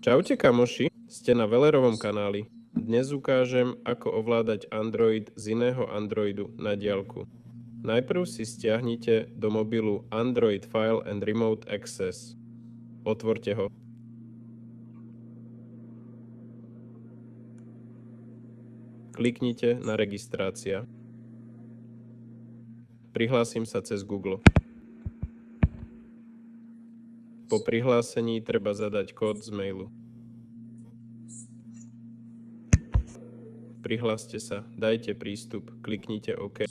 Čaute kamoši, ste na Velerovom kanáli. Dnes ukážem, ako ovládať Android z iného Androidu na diaľku. Najprv si stiahnite do mobilu Android File and Remote Access. Otvorte ho. Kliknite na registrácia. Prihlásim sa cez Google. Po prihlásení treba zadať kód z mailu. Prihláste sa, dajte prístup, kliknite OK.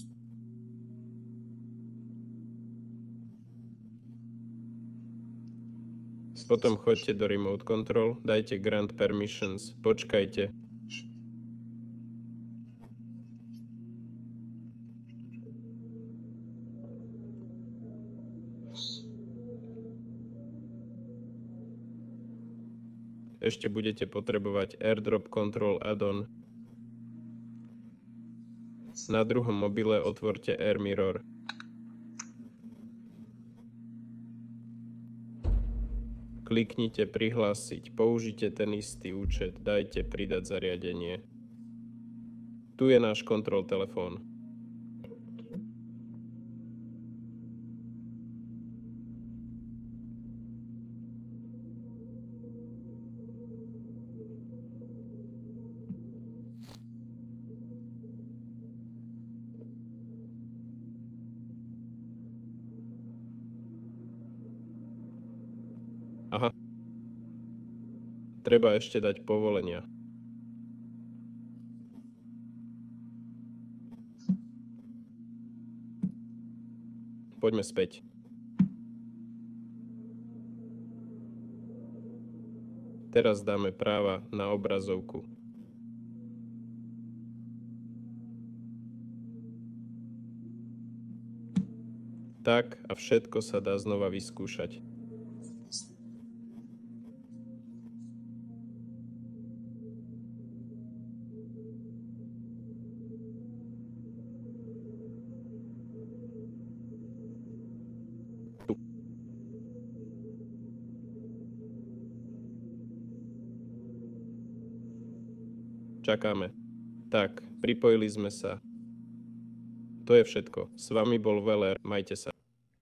Potom choďte do Remote Control, dajte Grant Permissions, počkajte. Ešte budete potrebovať AirDrop Control Add-on. Na druhom mobile otvorte AirMirror. Kliknite prihlásiť, použite ten istý účet, dajte pridať zariadenie. Tu je náš kontrol telefón. Aha. Treba ešte dať povolenia. Poďme späť. Teraz dáme práva na obrazovku. Tak a všetko sa dá znova vyskúšať. Čakáme. Tak, pripojili sme sa. To je všetko. S vami bol Veler, majte sa.